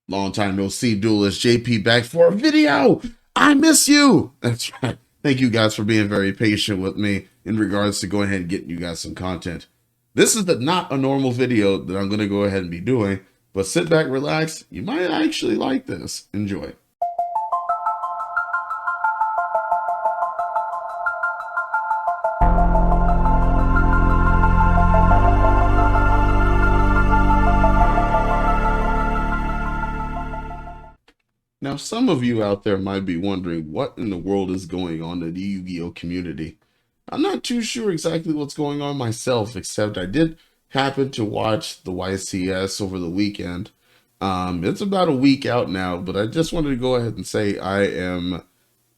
Long time no see, duelist JP back for a video. I miss you. That's right. Thank you guys for being very patient with me in regards to going ahead and getting you guys some content. This is not a normal video that I'm going to go ahead and be doing, but sit back, relax. You might actually like this. Enjoy. Now, some of you out there might be wondering what in the world is going on in the Yu-Gi-Oh community. I'm not too sure exactly what's going on myself, except I did happen to watch the YCS over the weekend. It's about a week out now, but I just wanted to go ahead and say I am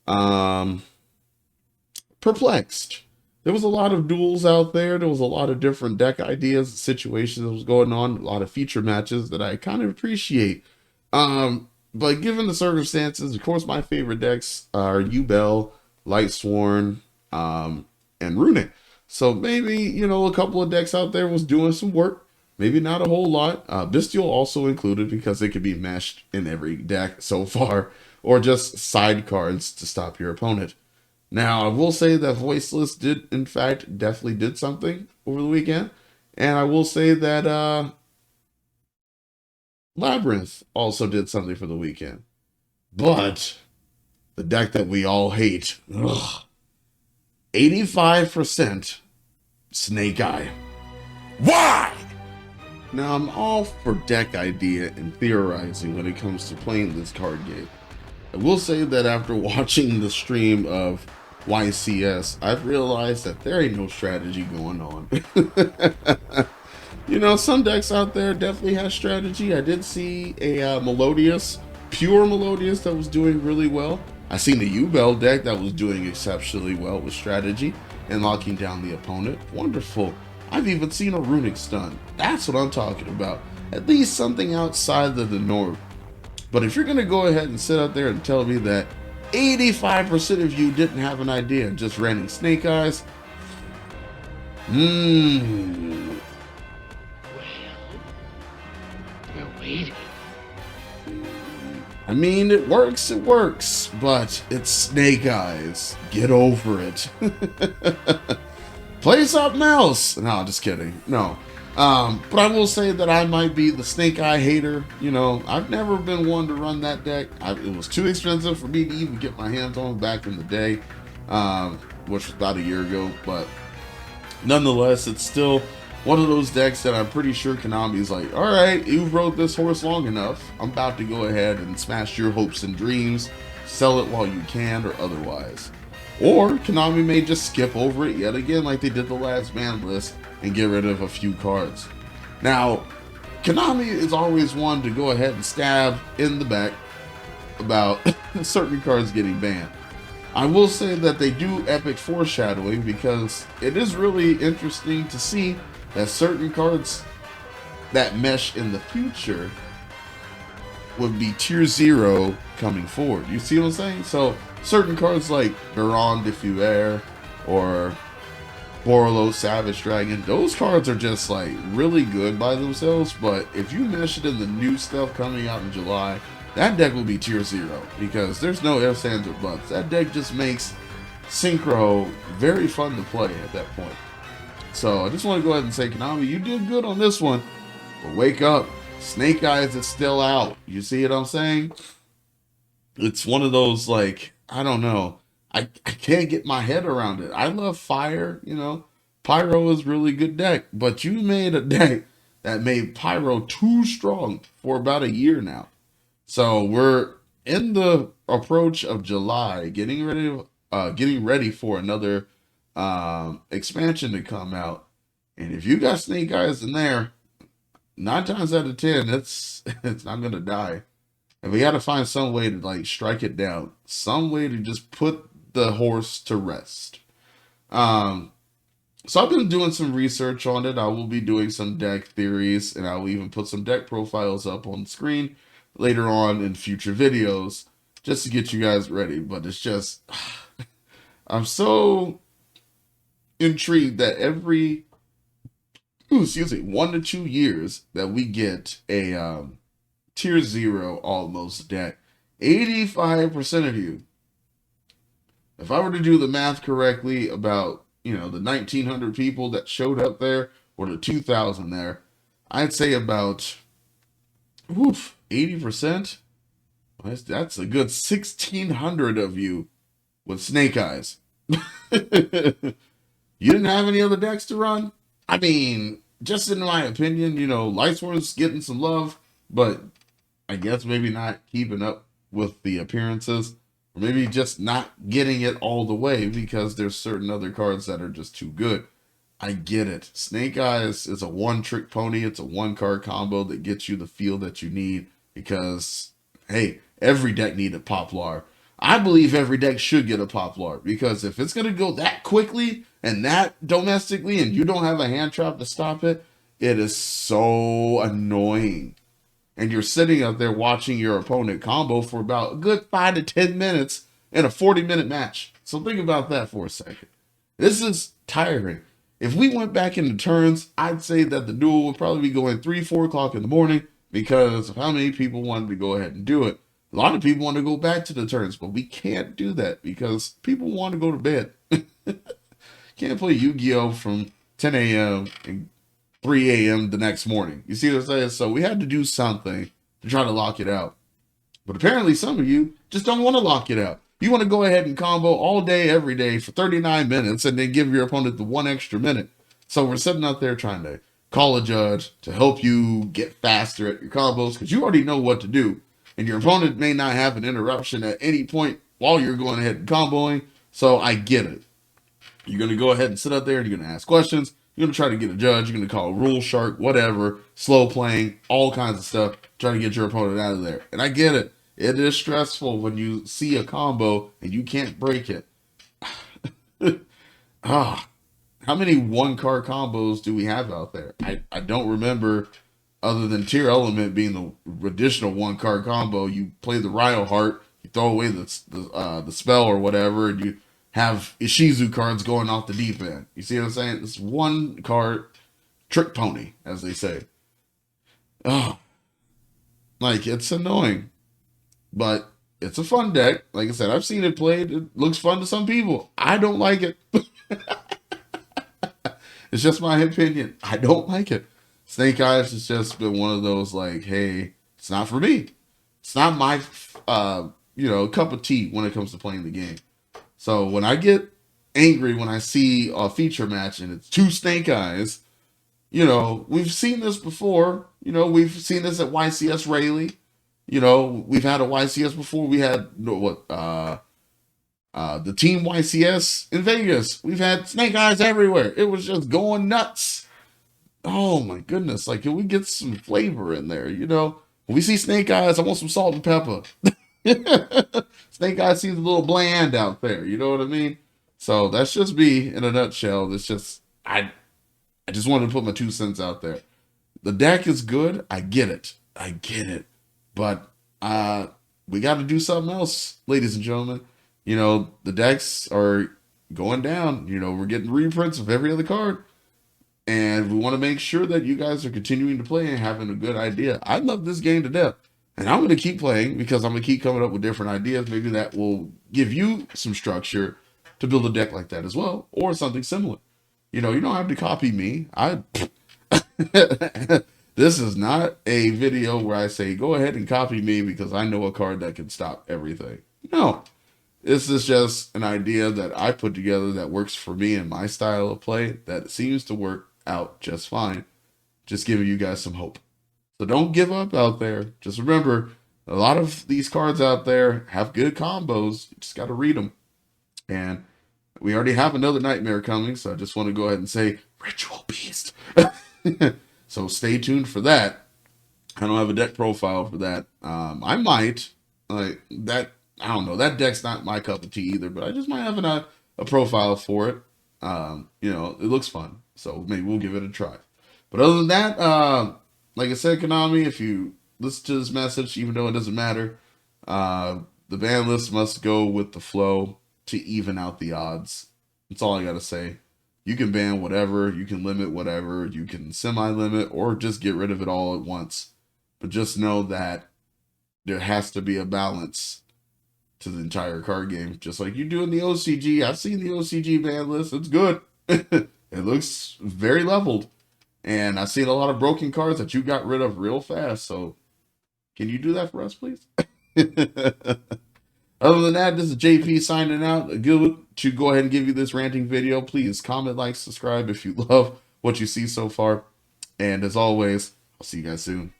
um, perplexed. There was a lot of duels out there. There was a lot of different deck ideas, situations that was going on, a lot of feature matches that I kind of appreciate. But given the circumstances, of course, my favorite decks are Yubel, Lightsworn, and Runic. So maybe, you know, a couple of decks out there was doing some work. Maybe not a whole lot. Bestial also included because it could be meshed in every deck so far, or just side cards to stop your opponent. Now, I will say that Voiceless did, in fact, definitely did something over the weekend. And I will say that Labyrinth also did something for the weekend. But the deck that we all hate, 85% Snaaaake. Why? Now, I'm all for deck idea and theorizing when it comes to playing this card game. I will say that after watching the stream of YCS, I've realized that there ain't no strategy going on. You know, some decks out there definitely have strategy. I did see a Melodious, pure Melodious that was doing really well. I seen the Yubel deck that was doing exceptionally well with strategy and locking down the opponent. Wonderful. I've even seen a Runic stun. That's what I'm talking about. At least something outside of the norm. But if you're going to go ahead and sit out there and tell me that 85% of you didn't have an idea and just ran in Snake Eyes, Waiting. I mean, it works, but it's Snake Eyes. Get over it. Play something else. No, just kidding. No. But I will say that I might be the Snake Eye hater. You know, I've never been one to run that deck. It was too expensive for me to even get my hands on back in the day, which was about a year ago. But nonetheless, it's still one of those decks that I'm pretty sure Konami's like, all right, you've rode this horse long enough. I'm about to go ahead and smash your hopes and dreams, sell it while you can or otherwise. Or Konami may just skip over it yet again like they did the last ban list and get rid of a few cards. Now, Konami is always one to go ahead and stab in the back about certain cards getting banned. I will say that they do epic foreshadowing because it is really interesting to see that certain cards that mesh in the future would be tier 0 coming forward. You see what I'm saying? So certain cards like Baron de Fuer or Borolo Savage Dragon, those cards are just like really good by themselves, but if you mesh it in the new stuff coming out in July, that deck will be tier 0 because there's no ifs, ands, or buts. That deck just makes Synchro very fun to play at that point. So I just want to go ahead and say, Konami, you did good on this one, but wake up. Snake Eyes is still out. You see what I'm saying? It's one of those, like, I don't know. I can't get my head around it. I love Fire, you know. Pyro is really good deck, but you made a deck that made Pyro too strong for about a year now. So we're in the approach of July, getting ready for another expansion to come out. And if you got Snake Eyes in there, 9 times out of 10, it's not gonna die. And we got to find some way to like strike it down, some way to just put the horse to rest. So I've been doing some research on it. I will be doing some deck theories, and I will even put some deck profiles up on the screen later on in future videos just to get you guys ready. But it's just, I'm so intrigued that every, 1 to 2 years that we get a tier 0 almost deck. 85% of you. If I were to do the math correctly about, the 1,900 people that showed up there or the 2,000 there, I'd say about 80%. That's a good 1,600 of you with Snake Eyes. You didn't have any other decks to run? I mean, just in my opinion, Lightsworn's getting some love, but I guess maybe not keeping up with the appearances, or maybe just not getting it all the way because there's certain other cards that are just too good. I get it. Snake Eyes is a one-trick pony. It's a one-card combo that gets you the feel that you need because, hey, every deck needs a Poplar. I believe every deck should get a Poplar because if it's going to go that quickly and that domestically and you don't have a hand trap to stop it, it is so annoying. And you're sitting out there watching your opponent combo for about a good 5 to 10 minutes in a 40-minute match. So think about that for a second. This is tiring. If we went back into turns, I'd say that the duel would probably be going 3, 4 o'clock in the morning because of how many people wanted to go ahead and do it. A lot of people want to go back to the turns, but we can't do that because people want to go to bed. Can't play Yu-Gi-Oh! From 10 a.m. and 3 a.m. the next morning. You see what I'm saying? So we had to do something to try to lock it out. But apparently some of you just don't want to lock it out. You want to go ahead and combo all day, every day for 39 minutes and then give your opponent the 1 extra minute. So we're sitting out there trying to call a judge to help you get faster at your combos because you already know what to do. And your opponent may not have an interruption at any point while you're going ahead and comboing. So I get it. You're going to go ahead and sit out there and you're going to ask questions. You're going to try to get a judge. You're going to call a rule shark, whatever, slow playing, all kinds of stuff, trying to get your opponent out of there. And I get it. It is stressful when you see a combo and you can't break it. How many one-card combos do we have out there? I don't remember other than Tier Element being the additional one-card combo. You play the Ryo Heart, you throw away the spell or whatever, and you have Ishizu cards going off the deep end. You see what I'm saying? It's one card trick pony, as they say. Oh, like it's annoying, but it's a fun deck. Like I said, I've seen it played. It looks fun to some people. I don't like it. It's just my opinion. I don't like it. Snake Eyes has just been one of those like, hey, it's not for me. It's not my, cup of tea when it comes to playing the game. So when I get angry when I see a feature match and it's 2 Snake Eyes, we've seen this before. We've seen this at YCS Rayleigh. We've had a YCS before. We had the Team YCS in Vegas. We've had Snake Eyes everywhere. It was just going nuts. Oh my goodness. Like, can we get some flavor in there? When we see Snake Eyes, I want some salt and pepper. Snake Eyes seems a little bland out there. You know what I mean? So that's just me in a nutshell. It's just, I just wanted to put my 2 cents out there. The deck is good. I get it. But we got to do something else, ladies and gentlemen. The decks are going down. We're getting reprints of every other card. And we want to make sure that you guys are continuing to play and having a good idea. I love this game to death. And I'm going to keep playing because I'm going to keep coming up with different ideas. Maybe that will give you some structure to build a deck like that as well. Or something similar. You don't have to copy me. This is not a video where I say, go ahead and copy me because I know a card that can stop everything. No. This is just an idea that I put together that works for me and my style of play that seems to work out just fine. Just giving you guys some hope. So don't give up out there. Just remember, a lot of these cards out there have good combos. You just got to read them. And we already have another Nightmare coming, so I just want to go ahead and say, Ritual Beast. So stay tuned for that. I don't have a deck profile for that. I might. Like that. I don't know. That deck's not my cup of tea either, but I just might have a profile for it. It looks fun. So maybe we'll give it a try. But other than that, like I said, Konami, if you listen to this message, even though it doesn't matter, the ban list must go with the flow to even out the odds. That's all I got to say. You can ban whatever, you can limit whatever, you can semi-limit, or just get rid of it all at once. But just know that there has to be a balance to the entire card game, just like you do in the OCG. I've seen the OCG ban list; it's good. It looks very leveled, and I've seen a lot of broken cards that you got rid of real fast. So, can you do that for us, please? Other than that, this is JP signing out. Good to go ahead and give you this ranting video. Please comment, like, subscribe if you love what you see so far. And as always, I'll see you guys soon.